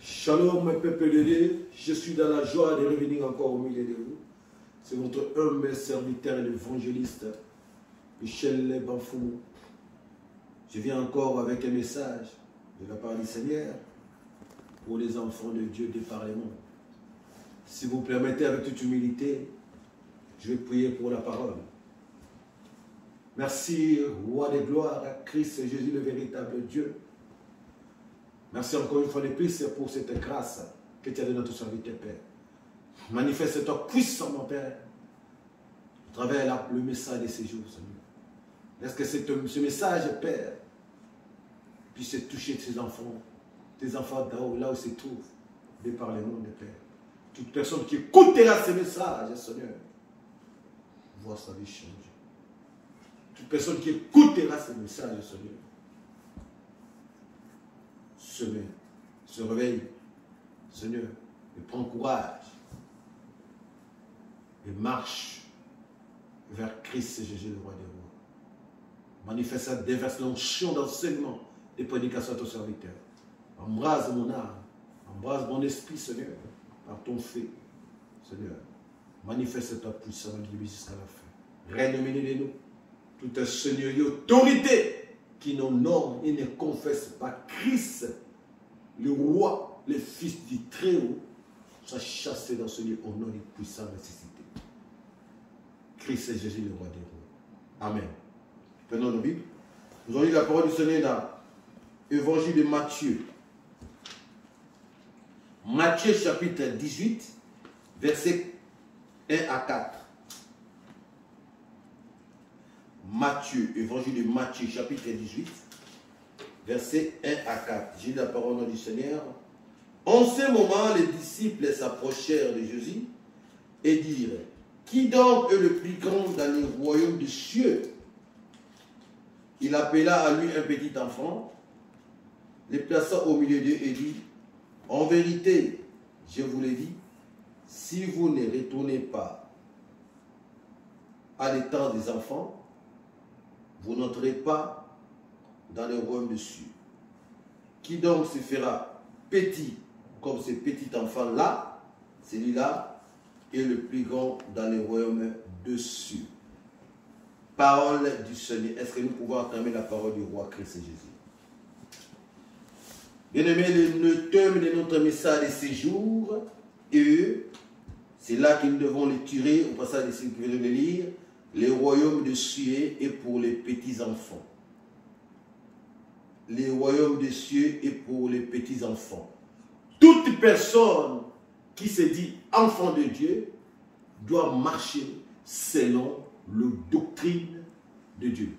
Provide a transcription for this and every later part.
Shalom, mes peuple de Dieu, je suis dans la joie de revenir encore au milieu de vous. C'est votre humble serviteur et l'évangéliste, Michel Banfou. Je viens encore avec un message de la part du Seigneur pour les enfants de Dieu de par les mondes. Si vous permettez avec toute humilité, je vais prier pour la parole. Merci, Roi des gloires, à Christ Jésus, le véritable Dieu. Merci encore une fois de plus pour cette grâce que tu as donnée à ton serviteur, Père. Manifeste-toi puissamment, Père, à travers le message de ces jours, Seigneur. Est-ce que ce message, Père, puisse toucher tes enfants là où ils se trouvent, de par le monde, Père. Toute personne qui écoutera ce message, Seigneur, voit sa vie changer. Toute personne qui écoutera ce message, Seigneur, se réveille, Seigneur, et prend courage et marche vers Christ Jésus, le roi des rois. Manifeste, déverse l'onction d'enseignement des prédications à ton serviteur. Embrase mon âme, embrase mon esprit, Seigneur, par ton fait, Seigneur. Manifeste ta puissance jusqu'à la fin. Règne au milieu de nous, toute seigneurie, autorité qui n'honore et ne confesse pas Christ, le roi, le fils du Très-Haut, soit chassé dans ce lieu au nom du puissant nécessité. Christ est Jésus, le roi des rois. Amen. Prenons nos Bibles. Nous allons lire la parole du Seigneur dans l'Évangile de Matthieu. Matthieu chapitre 18, versets 1 à 4. Matthieu, Évangile de Matthieu chapitre 18, versets 1 à 4. J'ai la parole du Seigneur. En ce moment, les disciples s'approchèrent de Jésus et dirent: qui donc est le plus grand dans les royaumes des cieux? Il appela à lui un petit enfant, les plaça au milieu d'eux et dit: en vérité, je vous l'ai dit, si vous ne retournez pas à l'état des enfants, vous n'entrez pas dans le royaume des cieux. Qui donc se fera petit comme ce petit enfant-là, celui-là est le plus grand dans le royaume des cieux. Parole du Seigneur. Est-ce que nous pouvons entamer la parole du roi Christ Jésus? Bien-aimés, le thème de notre message de ces jours, et c'est là que nous devons le tirer au passage de ce que nous venons de lire. Le royaume de cieux est pour les petits-enfants. Le royaume des cieux est pour les petits-enfants. Toute personne qui se dit enfant de Dieu doit marcher selon la doctrine de Dieu.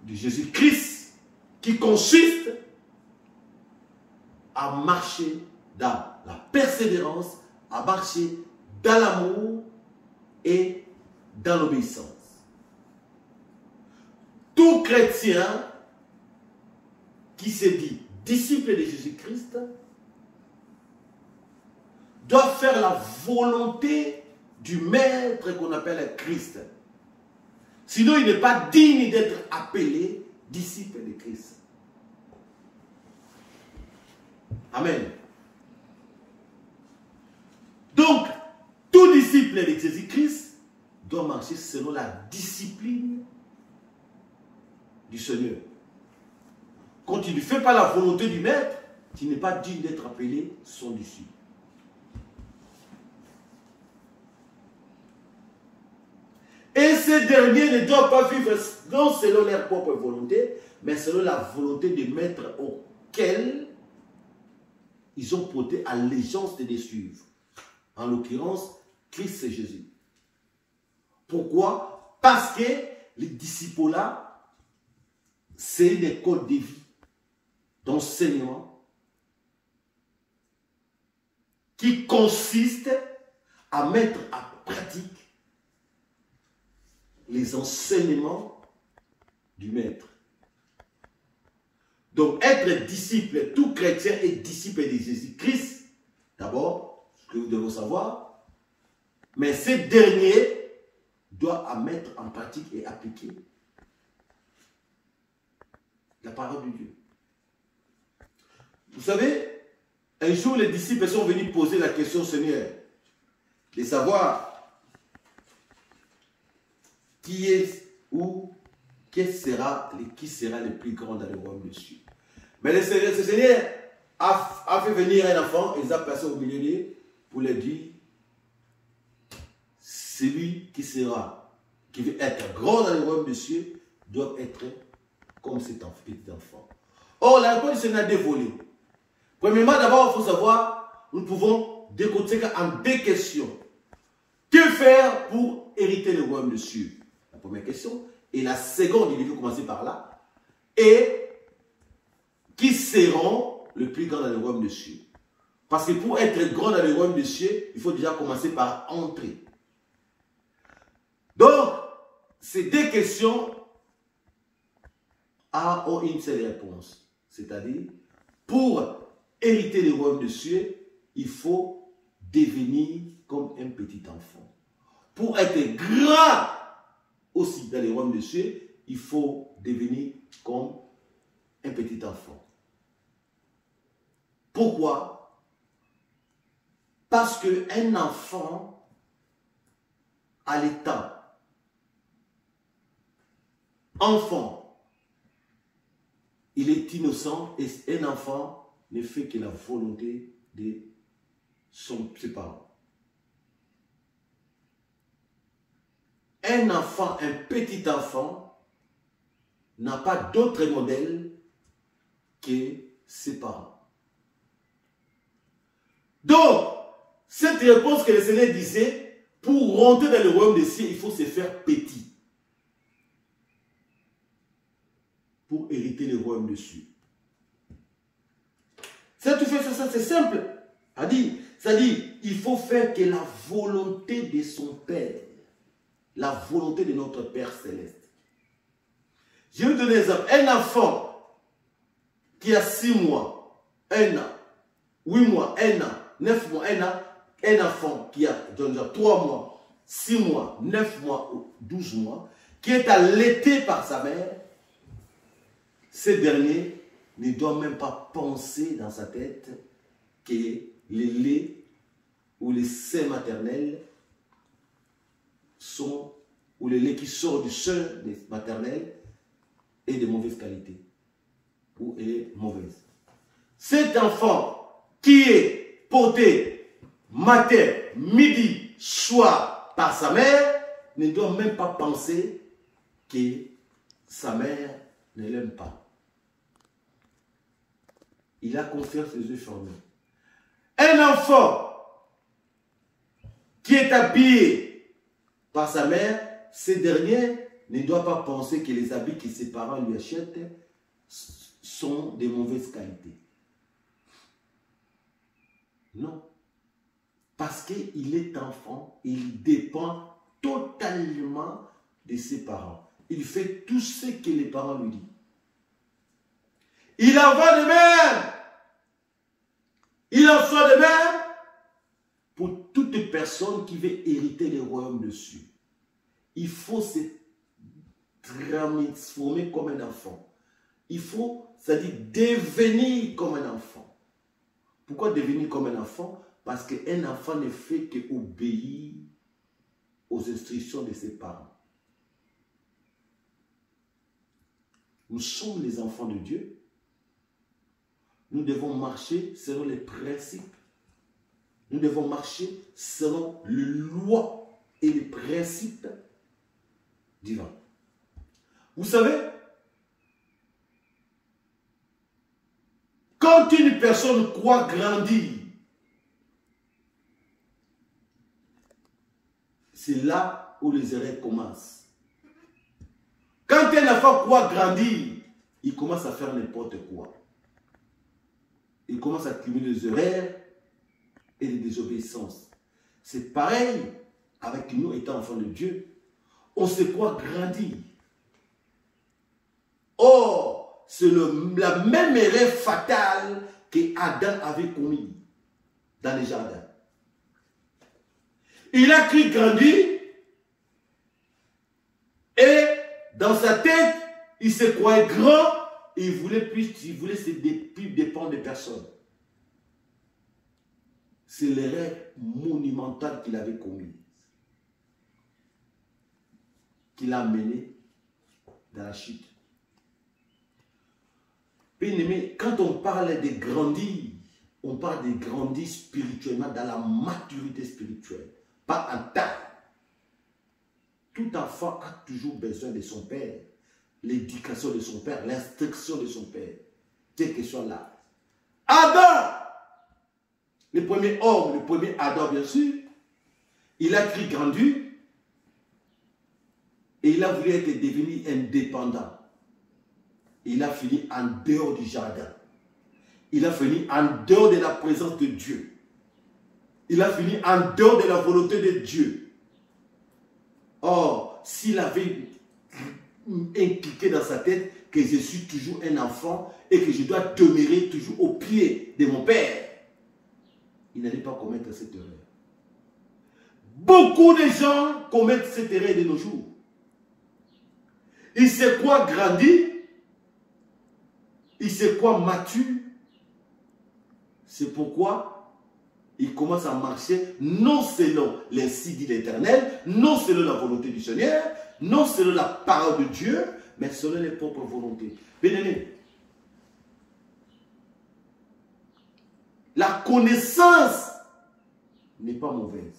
De Jésus-Christ, qui consiste à marcher dans la persévérance, à marcher dans l'amour et dans l'obéissance. Tout chrétien qui se dit disciple de Jésus-Christ doit faire la volonté du maître qu'on appelle Christ. Sinon, il n'est pas digne d'être appelé disciple de Christ. Amen. Donc, tout disciple de Jésus-Christ doit marcher selon la discipline du Seigneur. Quand tu ne fais pas la volonté du maître, tu n'es pas digne d'être appelé son disciple. Et ces derniers ne doivent pas vivre non selon leur propre volonté, mais selon la volonté du maître auquel ils ont porté allégeance de les suivre. En l'occurrence, Christ et Jésus. Pourquoi? Parce que les disciples-là, c'est une école de vie, d'enseignement, qui consiste à mettre en pratique les enseignements du maître. Donc, être disciple, tout chrétien est disciple de Jésus-Christ, d'abord, ce que vous devez savoir, mais ces derniers doivent mettre en pratique et appliquer la parole de Dieu. Vous savez, un jour, les disciples sont venus poser la question au Seigneur, de savoir qui est ou qui sera le plus grand dans le royaume de Dieu. Mais le Seigneur a fait venir un enfant, et les a placés au milieu d'eux pour leur dire, celui qui veut être grand dans le royaume de Dieu, doit être comme cet petit enfant. Or, la réponse du Seigneur a dévolé. Premièrement, d'abord, il faut savoir, nous pouvons décoder en deux questions. Que faire pour hériter le royaume de Dieu? La première question. Et la seconde, il faut commencer par là. Et qui seront le plus grand dans le royaume de Dieu? Parce que pour être grand dans le royaume de Dieu, il faut déjà commencer par entrer. Donc, ces deux questions ont une seule réponse. C'est-à-dire, pour hériter le royaume de Dieu, il faut devenir comme un petit enfant. Pour être grand aussi dans le royaume de Dieu, il faut devenir comme un petit enfant. Pourquoi? Parce qu'un enfant a l'état. Enfant, il est innocent et un enfant ne fait que la volonté de ses parents. Un enfant, un petit enfant, n'a pas d'autre modèle que ses parents. Donc, cette réponse que le Seigneur disait, pour rentrer dans le royaume des cieux, il faut se faire petit. Pour hériter le royaume de Dieu. Ça, tu fais ça, c'est simple. C'est-à-dire, il faut faire que la volonté de son Père, la volonté de notre Père céleste. Je vais vous donner un exemple. Un enfant qui a 6 mois, 1 an, 8 mois, 1 an, 9 mois, 1 an, un enfant qui a 3 mois, 6 mois, 9 mois ou 12 mois, qui est allaité par sa mère, ce dernier ne doit même pas penser dans sa tête que les laits ou les seins maternels sont, ou le lait qui sort du sein maternel est de mauvaise qualité ou est mauvaise. Cet enfant qui est porté matin, midi, soir par sa mère ne doit même pas penser que sa mère ne l'aime pas. Il a confiance les yeux fermés. Un enfant qui est habillé par sa mère, ce dernier ne doit pas penser que les habits que ses parents lui achètent sont de mauvaise qualité. Non. Parce qu'il est enfant, il dépend totalement de ses parents. Il fait tout ce que les parents lui disent. Il en va de même. Il en soit de même pour toute personne qui veut hériter le royaume de Dieu. Il faut se transformer comme un enfant. Il faut, c'est-à-dire devenir comme un enfant. Pourquoi devenir comme un enfant? Parce qu'un enfant ne fait qu'obéir aux instructions de ses parents. Nous sommes les enfants de Dieu. Nous devons marcher selon les principes. Nous devons marcher selon les lois et les principes divins. Vous savez, quand une personne croit grandir, c'est là où les erreurs commencent. Quand un enfant croit grandir, il commence à faire n'importe quoi. Il commence à accumuler des erreurs et des désobéissances. C'est pareil avec nous étant enfants de Dieu. On se croit grandir. Or, c'est la même erreur fatale que Adam avait commis dans les jardins. Il a cru grandir et dans sa tête, il se croyait grand il voulait plus dépendre de personne. C'est l'erreur monumentale qu'il avait commise, qui l'a mené dans la chute. Bien-aimé, quand on parle de grandir, on parle de grandir spirituellement dans la maturité spirituelle, pas en taille. Tout enfant a toujours besoin de son père, l'éducation de son père, l'instruction de son père, quel que soit l'âge. Adam, le premier homme, le premier Adam bien sûr, il a cru grandir et il a voulu être devenu indépendant. Il a fini en dehors du jardin. Il a fini en dehors de la présence de Dieu. Il a fini en dehors de la volonté de Dieu. Or, s'il avait impliqué dans sa tête que je suis toujours un enfant et que je dois demeurer toujours au pied de mon père, il n'allait pas commettre cette erreur. Beaucoup de gens commettent cette erreur de nos jours. Il sait quoi grandir, il sait quoi mature. C'est pourquoi il commence à marcher non selon l'insi dit l'Éternel, non selon la volonté du Seigneur, non selon la parole de Dieu, mais selon les propres volontés. Bien-aimé, la connaissance n'est pas mauvaise.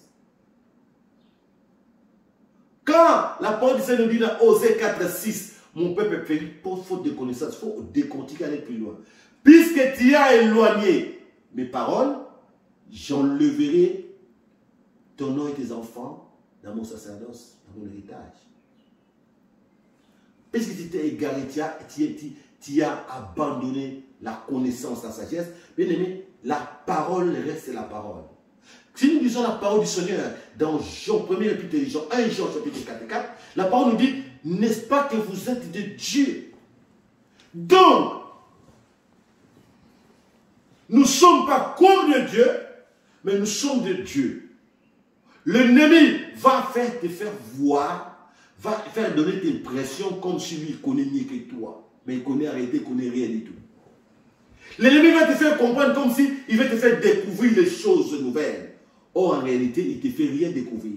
Quand la parole du Seigneur nous dit dans Osée 4:6, mon peuple est péri pour faute de connaissance, il faut décortiquer, aller plus loin. Puisque tu as éloigné mes paroles, j'enlèverai ton nom et tes enfants dans mon sacerdoce, dans mon héritage. Puisque tu t'es égaré, tu as abandonné la connaissance, la sagesse, bien aimé, la parole reste la parole. Si nous lisons la parole du Seigneur dans Jean, 1er épître de Jean, 1 Jean chapitre 4, la parole nous dit, n'est-ce pas que vous êtes de Dieu? Donc, nous ne sommes pas comme de Dieu, mais nous sommes de Dieu. L'ennemi va te faire voir, va faire donner l'impression comme si lui connaît mieux que toi. Mais il connaît arrêté, il connaît rien du tout. L'ennemi va te faire comprendre comme si il veut te faire découvrir les choses nouvelles. Or, en réalité, il ne te fait rien découvrir.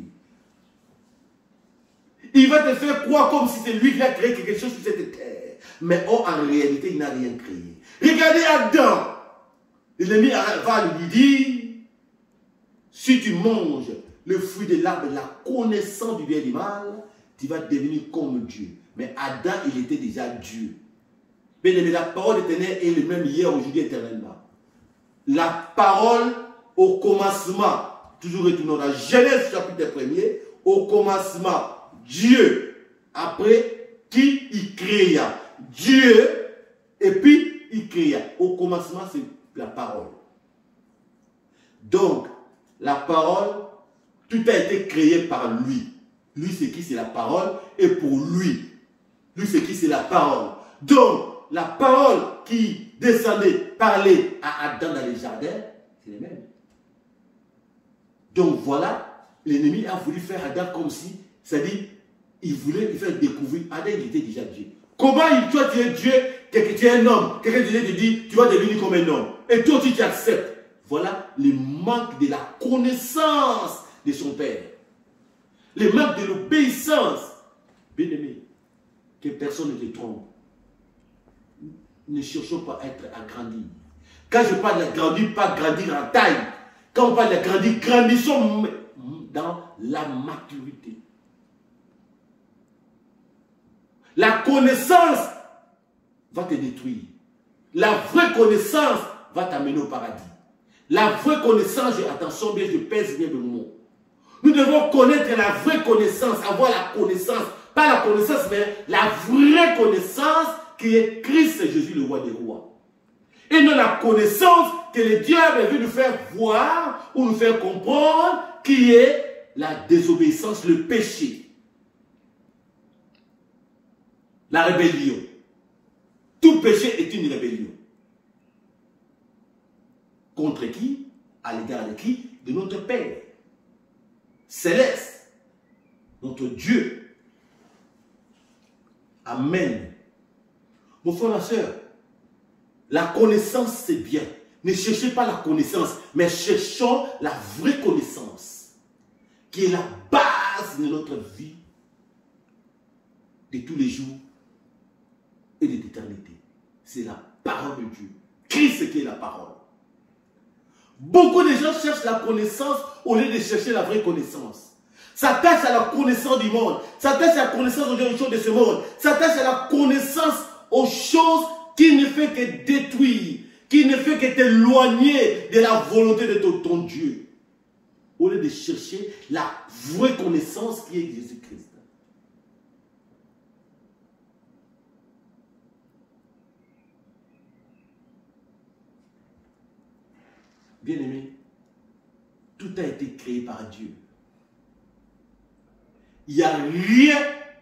Il va te faire croire comme si c'est lui qui a créé quelque chose sur cette terre. Mais or, en réalité, il n'a rien créé. Regardez Adam. L'ennemi va lui dire, si tu manges le fruit de l'arbre de la connaissance du bien et du mal, tu vas devenir comme Dieu. Mais Adam, il était déjà Dieu. Mais la parole éternelle est le même hier, aujourd'hui, éternellement. La parole au commencement, toujours retournons dans Genèse chapitre 1er, au commencement, Dieu, après qui il créa. Dieu, et puis il créa. Au commencement, c'est la parole. Donc, la parole, tout a été créé par lui. Lui, c'est qui? C'est la parole. Et pour lui, lui, c'est qui? C'est la parole. Donc, la parole qui descendait, parlait à Adam dans les jardins, c'est les mêmes. Donc voilà, l'ennemi a voulu faire Adam comme si, c'est-à-dire, il voulait lui faire découvrir. Adam, il était déjà Dieu. Comment toi, tu es Dieu, que tu es un homme, quelqu'un te dit, tu vas devenir comme un homme. Et toi, tu acceptes. Voilà le manque de la connaissance de son Père. Le manque de l'obéissance. Bien-aimé, que personne ne te trompe. Ne cherchons pas à être agrandis. Quand je parle d'agrandir, pas grandir en taille. Quand on parle d'agrandir, grandissons dans la maturité. La connaissance va te détruire. La vraie connaissance va t'amener au paradis. La vraie connaissance, attention bien, je pèse bien le mot. Nous devons connaître la vraie connaissance, avoir la connaissance, pas la connaissance, mais la vraie connaissance qui est Christ Jésus, le roi des rois. Et non la connaissance que le diable veut nous faire voir ou nous faire comprendre, qui est la désobéissance, le péché. La rébellion. Tout péché est une rébellion. Contre qui? À l'égard de qui? De notre Père céleste, notre Dieu. Amen. Mon frère, ma soeur, La connaissance, c'est bien. Ne cherchez pas la connaissance, mais cherchons la vraie connaissance, qui est la base de notre vie, de tous les jours et de l'éternité. C'est la parole de Dieu. Christ qui est la parole. Beaucoup de gens cherchent la connaissance au lieu de chercher la vraie connaissance. S'attachent à la connaissance du monde, s'attachent à la connaissance aux choses de ce monde, s'attachent à la connaissance aux choses qui ne fait que détruire, qui ne fait que t'éloigner de la volonté de ton Dieu. Au lieu de chercher la vraie connaissance qui est Jésus-Christ. Bien-aimé, tout a été créé par Dieu. Il n'y a rien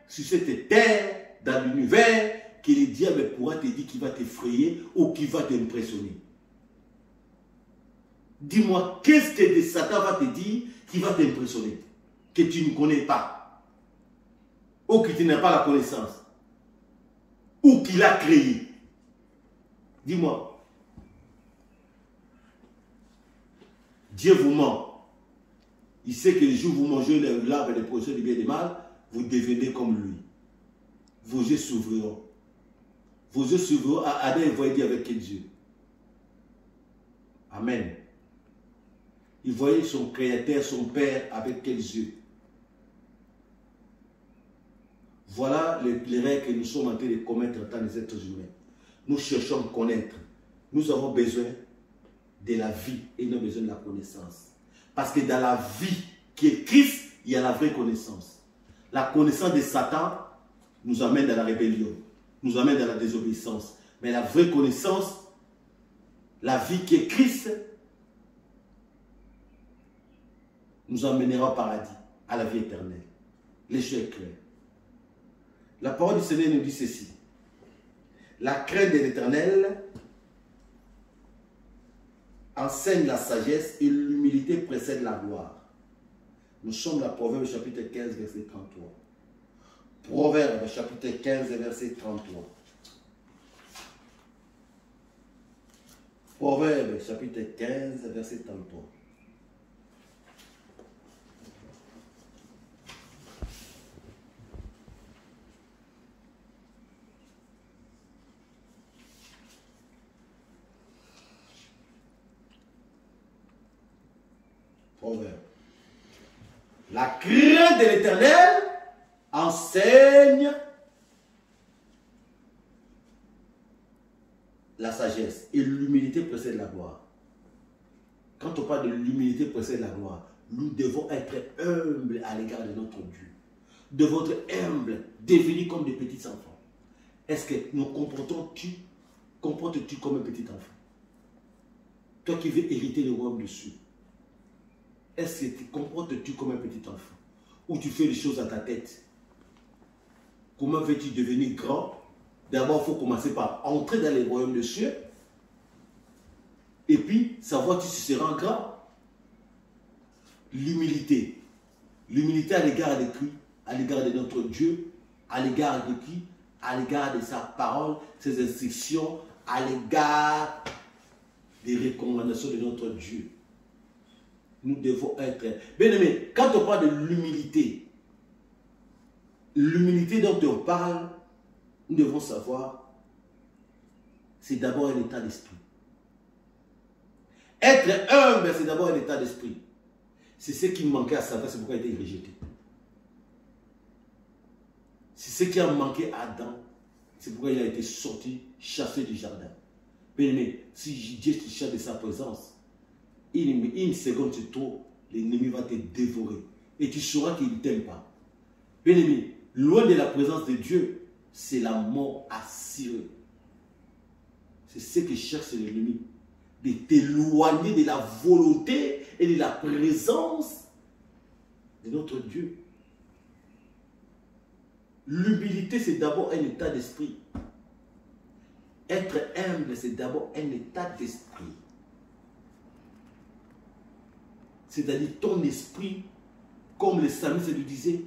sur cette terre, dans l'univers, que le diable pourra te dire qui va t'effrayer ou qui va t'impressionner. Dis-moi, qu'est-ce que Satan va te dire qui va t'impressionner, que tu ne connais pas, ou que tu n'as pas la connaissance, ou qu'il a créé. Dis-moi. Dieu vous ment. Il sait que le jour où vous mangez l'arbre des projets du bien et du mal, vous devenez comme lui. Vos yeux s'ouvriront. Vos yeux s'ouvriront. Adam et voyaient avec quel Dieu? Amen. Il voyait son créateur, son père, avec quels yeux? Voilà les règles que nous sommes en train de commettre en tant que êtres humains. Nous cherchons à connaître. Nous avons besoin de la vie et nous avons besoin de la connaissance. Parce que dans la vie qui est Christ, il y a la vraie connaissance. La connaissance de Satan nous amène dans la rébellion, nous amène dans la désobéissance. Mais la vraie connaissance, la vie qui est Christ, nous emmènera au paradis, à la vie éternelle. Les choses est claires. La parole du Seigneur nous dit ceci. La crainte de l'Éternel enseigne la sagesse et l'humilité précède la gloire. Nous sommes dans Proverbe chapitre 15, verset 33. Proverbe chapitre 15, verset 33. Proverbe chapitre 15, verset 33. Proverbe. La crainte de l'Éternel enseigne la sagesse et l'humilité précède la gloire. Quand on parle de l'humilité précède la gloire, nous devons être humbles à l'égard de notre Dieu. De votre humble, devenir comme des petits enfants. Est-ce que nous comportes-tu comme un petit enfant? Toi qui veux hériter le royaume dessus. Est-ce que tu comportes-tu comme un petit enfant? Ou tu fais les choses à ta tête? Comment veux-tu devenir grand? D'abord, il faut commencer par entrer dans les royaumes de cieux. Et puis, savoir si tu seras grand. L'humilité. L'humilité à l'égard de qui? À l'égard de notre Dieu. À l'égard de qui? À l'égard de sa parole, ses instructions, à l'égard des recommandations de notre Dieu. Nous devons être... Bien aimé, quand on parle de l'humilité dont on parle, nous devons savoir, c'est d'abord un état d'esprit. Être humble, c'est d'abord un état d'esprit. C'est ce qui manquait à Satan, c'est pourquoi il a été rejeté. C'est ce qui a manqué à Adam, c'est pourquoi il a été sorti, chassé du jardin. Bien aimé, si Dieu te chasse de sa présence, une seconde c'est trop, l'ennemi va te dévorer. Et tu sauras qu'il ne t'aime pas. Bien aimé, loin de la présence de Dieu, c'est la mort assurée. C'est ce que cherche l'ennemi. De t'éloigner de la volonté et de la présence de notre Dieu. L'humilité, c'est d'abord un état d'esprit. Être humble, c'est d'abord un état d'esprit. C'est-à-dire ton esprit, comme le psalmiste le disait,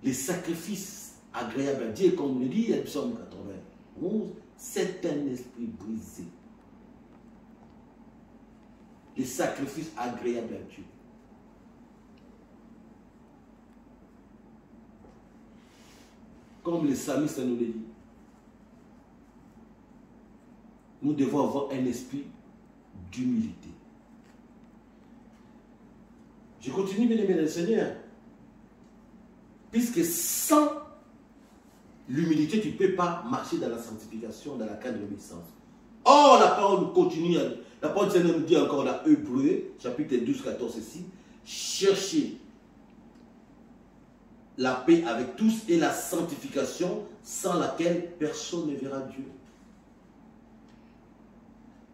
les sacrifices agréables à Dieu, comme le dit le psaume 80. 11, c'est un esprit brisé. Les sacrifices agréables à Dieu. Comme les psalmistes nous le disent, nous devons avoir un esprit d'humilité. Je continue, bien aimé le Seigneur. Puisque sans l'humilité, tu ne peux pas marcher dans la sanctification, dans la cadre de l'obéissance. Or, la parole continue, la parole du Seigneur nous dit encore dans Hébreux, chapitre 12, 14 ici, cherchez la paix avec tous et la sanctification sans laquelle personne ne verra Dieu.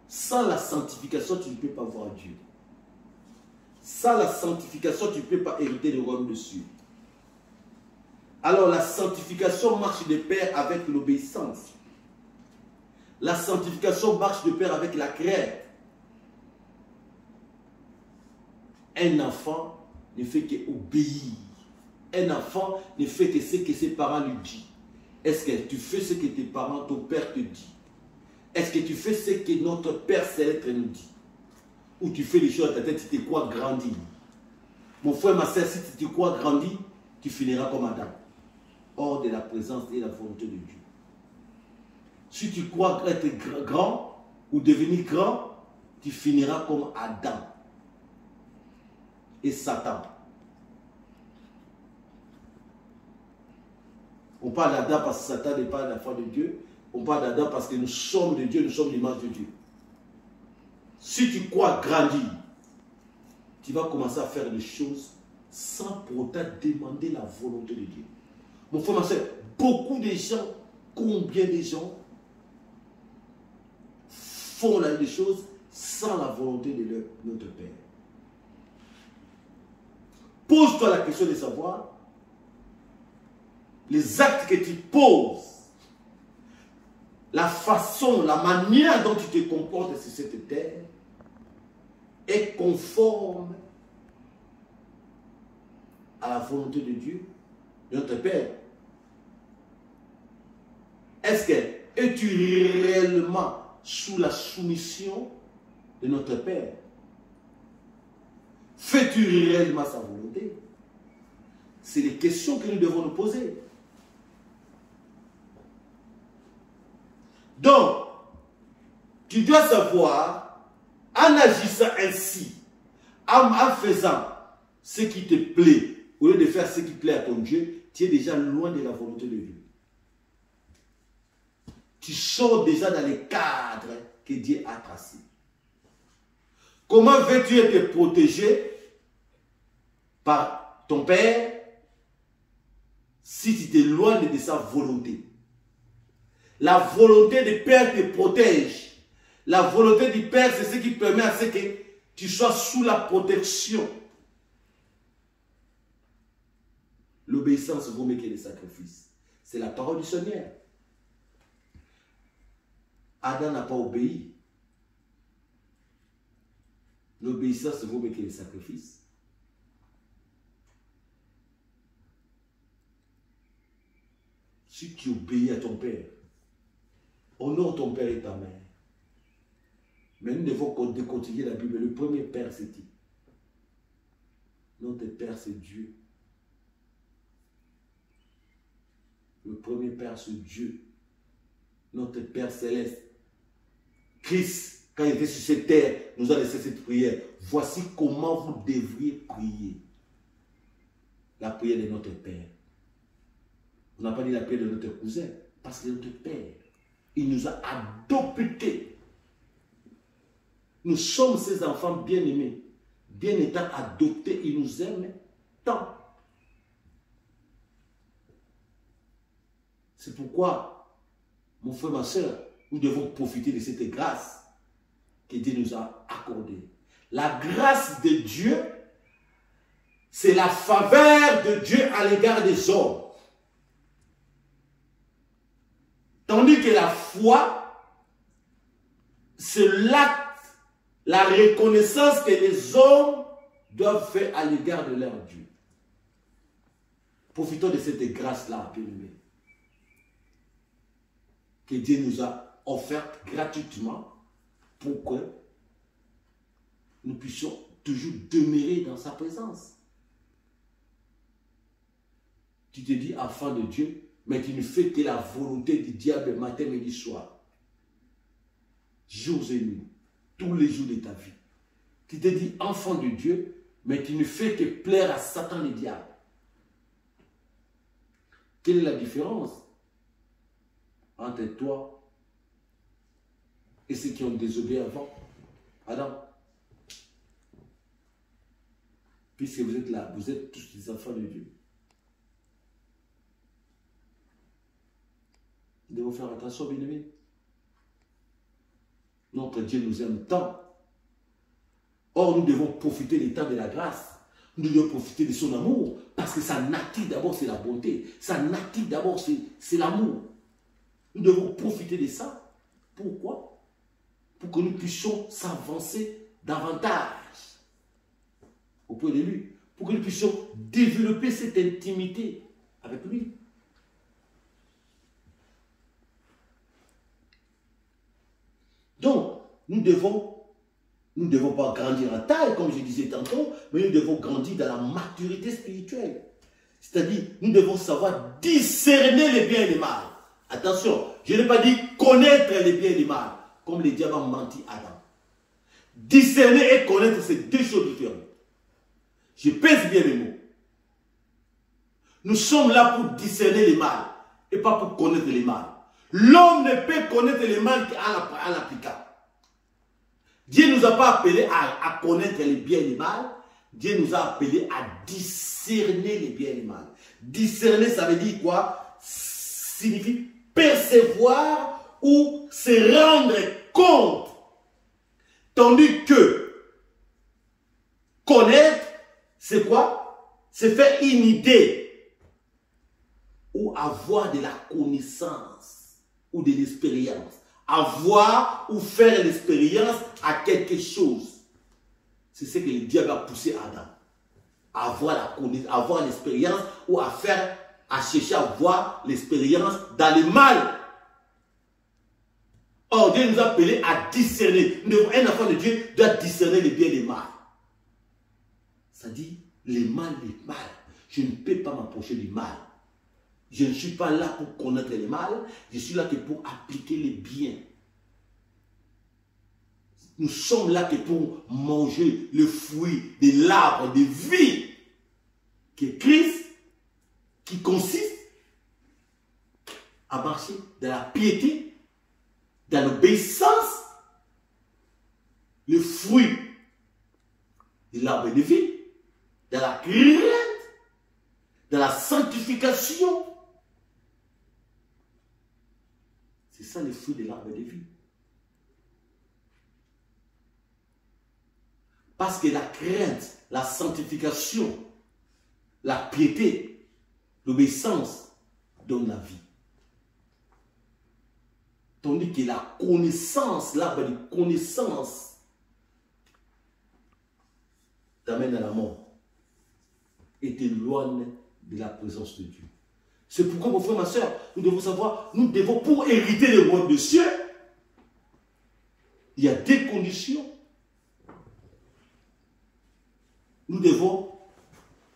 Sans la sanctification, tu ne peux pas voir Dieu. Sans la sanctification, tu ne peux pas hériter le royaume de Dieu. Alors la sanctification marche de pair avec l'obéissance. La sanctification marche de pair avec la crainte. Un enfant ne fait qu'obéir. Un enfant ne fait que ce que ses parents lui disent. Est-ce que tu fais ce que tes parents, ton père te dit? Est-ce que tu fais ce que notre Père Céleste nous dit? Ou tu fais les choses à ta tête, tu te crois grandir? Mon frère, ma soeur, si tu te crois grandir, tu finiras comme Adam, hors de la présence et la volonté de Dieu. Si tu crois être grand ou devenir grand, tu finiras comme Adam et Satan. On parle d'Adam parce que Satan n'est pas l'enfant de Dieu. On parle d'Adam parce que nous sommes de Dieu, nous sommes l'image de Dieu. Si tu crois grandir, tu vas commencer à faire des choses sans pour autant demander la volonté de Dieu. Mon frère, ma soeur, beaucoup de gens, combien de gens font des choses sans la volonté de notre Père? Pose-toi la question de savoir les actes que tu poses, la façon, la manière dont tu te comportes sur cette terre est conforme à la volonté de Dieu, de notre Père. Est-ce que es-tu réellement sous la soumission de notre Père? Fais-tu réellement sa volonté? C'est les questions que nous devons nous poser. Donc, tu dois savoir, en agissant ainsi, en faisant ce qui te plaît, au lieu de faire ce qui plaît à ton Dieu, tu es déjà loin de la volonté de Dieu. Tu sors déjà dans les cadres que Dieu a tracés. Comment veux-tu être protégé par ton Père si tu t'éloignes de sa volonté? La volonté du Père te protège. La volonté du Père, c'est ce qui permet à ce que tu sois sous la protection. L'obéissance vaut mieux que les sacrifices. C'est la parole du Seigneur. Adam n'a pas obéi. L'obéissance vaut mieux que les sacrifices. Si tu obéis à ton Père, honore ton Père et ta mère. Mais nous devons continuer la Bible. Le premier Père, c'est qui? Notre Père, c'est Dieu. Le premier Père, c'est Dieu. Notre Père céleste. Christ, quand il était sur cette terre, nous a laissé cette prière. Voici comment vous devriez prier. La prière de notre Père. On n'a pas dit la prière de notre cousin, parce que notre Père, il nous a adoptés. Nous sommes ses enfants bien-aimés. Bien étant adoptés, il nous aime tant. C'est pourquoi, mon frère, ma soeur, nous devons profiter de cette grâce que Dieu nous a accordée. La grâce de Dieu, c'est la faveur de Dieu à l'égard des hommes. Tandis que la foi, c'est l'acte, la reconnaissance que les hommes doivent faire à l'égard de leur Dieu. Profitons de cette grâce-là, bien-aimés. que Dieu nous a offertes gratuitement pour que nous puissions toujours demeurer dans sa présence. Tu te dis enfant de Dieu, mais tu ne fais que la volonté du diable matin, midi, soir. Jours et nuits, tous les jours de ta vie. Tu te dis enfant de Dieu, mais tu ne fais que plaire à Satan le diable. Quelle est la différence entre toi et ceux qui ont désobéi avant Adam? Puisque vous êtes là, vous êtes tous des enfants de Dieu. Nous devons faire attention, bien-aimés. Notre Dieu nous aime tant. Or, nous devons profiter des temps de la grâce. Nous devons profiter de son amour. Parce que sa nature d'abord, c'est la bonté. Sa nature d'abord, c'est l'amour. Nous devons profiter de ça. Pourquoi? Pour que nous puissions s'avancer davantage auprès de lui. Pour que nous puissions développer cette intimité avec lui. Donc, nous ne devons pas grandir en taille, comme je disais tantôt, mais nous devons grandir dans la maturité spirituelle. C'est-à-dire, nous devons savoir discerner les biens et les mal. Attention, je n'ai pas dit connaître les biens et les mal, comme les diables ont menti à Adam. Discerner et connaître, c'est deux choses différentes. Je pèse bien les mots. Nous sommes là pour discerner les mal, et pas pour connaître les mal. L'homme ne peut connaître les mal qu'en l'appliquant. Dieu ne nous a pas appelés à connaître les biens et les mal. Dieu nous a appelés à discerner les biens et les mal. Discerner, ça veut dire quoi? Signifie percevoir ou se rendre compte. Tandis que connaître, c'est quoi? C'est faire une idée ou avoir de la connaissance ou de l'expérience. Avoir ou faire l'expérience à quelque chose. C'est ce que le diable a poussé Adam. Avoir l'expérience ou à chercher à voir l'expérience dans le mal. Or, Dieu nous a appelés à discerner. Un enfant de Dieu doit discerner le bien et le mal. Ça dit, le mal. Je ne peux pas m'approcher du mal. Je ne suis pas là pour connaître le mal, je suis là que pour appliquer les biens. Nous sommes là que pour manger le fruit de l'arbre de vie qui est Christ, qui consiste à marcher dans la piété, dans l'obéissance, le fruit de l'arbre de vie, dans la crainte, dans la sanctification. C'est ça le fruit de l'arbre de vie. Parce que la crainte, la sanctification, la piété, l'obéissance donnent la vie. Tandis que la connaissance, l'arbre de connaissance, t'amène à la mort et t'éloigne de la présence de Dieu. C'est pourquoi, mon frère, ma soeur, nous devons savoir, nous devons, pour hériter le royaume des cieux, il y a des conditions. Nous devons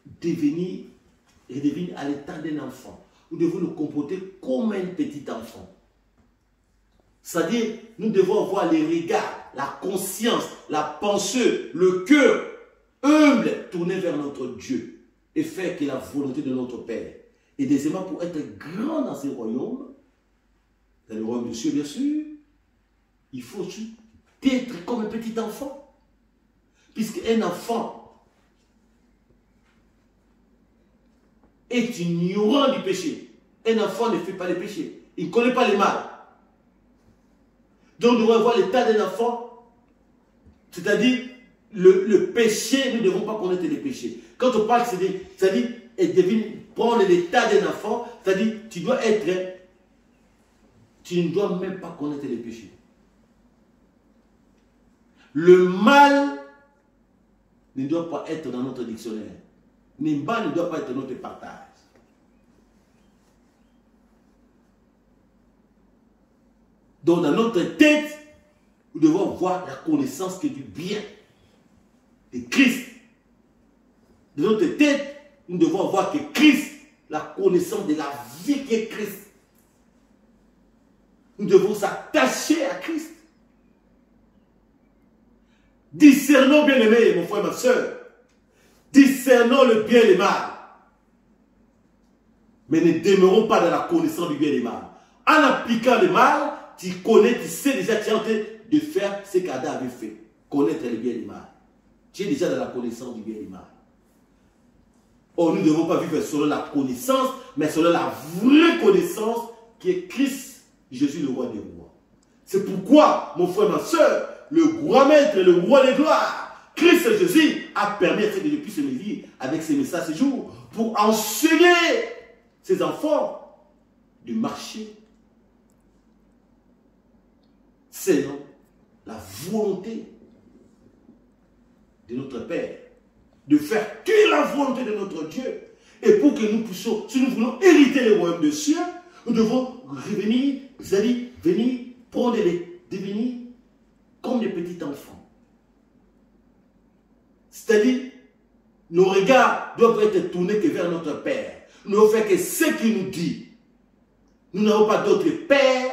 redevenir à l'état d'un enfant. Nous devons nous comporter comme un petit enfant. C'est-à-dire, nous devons avoir les regards, la conscience, la pensée, le cœur humble tourné vers notre Dieu et faire que la volonté de notre Père. Et deuxièmement, pour être grand dans ce royaume, dans le royaume des cieux, bien sûr, il faut aussi être comme un petit enfant. Puisqu'un enfant est ignorant du péché. Un enfant ne fait pas le péché. Il ne connaît pas le mal. Donc, nous devons voir l'état d'un enfant, c'est-à-dire le péché, nous ne devons pas connaître les péchés. Quand on parle, c'est-à-dire, prendre l'état d'un enfant, c'est-à-dire, tu ne dois même pas connaître les péchés. Le mal ne doit pas être dans notre dictionnaire. Le mal ne doit pas être dans notre partage. Donc dans notre tête, nous devons voir la connaissance que du bien de Christ. Dans notre tête, nous devons voir que Christ, la connaissance de la vie qui est Christ. Nous devons s'attacher à Christ. Discernons, bien-aimés, mon frère, ma soeur. Discernons le bien et le mal. Mais ne demeurons pas dans la connaissance du bien et du mal. En appliquant le mal, tu connais, tu sais déjà, tu es en train de faire ce qu'Adam avait fait. Connaître le bien et le mal. Tu es déjà dans la connaissance du bien et du mal. Or, nous ne devons pas vivre selon la connaissance, mais selon la vraie connaissance qui est Christ, Jésus, le roi des rois. C'est pourquoi, mon frère, ma soeur, le grand maître, le roi des gloires, Christ Jésus a permis à ce que je puisse me dire avec ces messages ce jour pour enseigner ses enfants de marcher selon la volonté de notre Père, de faire que la volonté de notre Dieu. Et pour que nous puissions, si nous voulons hériter le royaume des cieux, nous devons revenir, c'est-à-dire venir prendre devenir comme des petits enfants. C'est-à-dire, nos regards doivent être tournés que vers notre Père. Nous devons faire que ce qu'il nous dit. Nous n'avons pas d'autre Père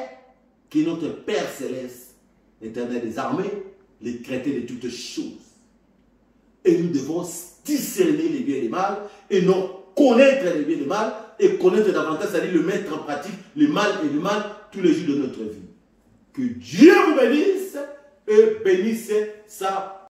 que notre Père céleste, l'Éternel des armées, le traité de toutes choses. Et nous devons discerner les biens et les mal, et non connaître les biens et les mal, et connaître davantage, c'est-à-dire le mettre en pratique, le mal et le mal, tous les jours de notre vie. Que Dieu vous bénisse et bénisse sa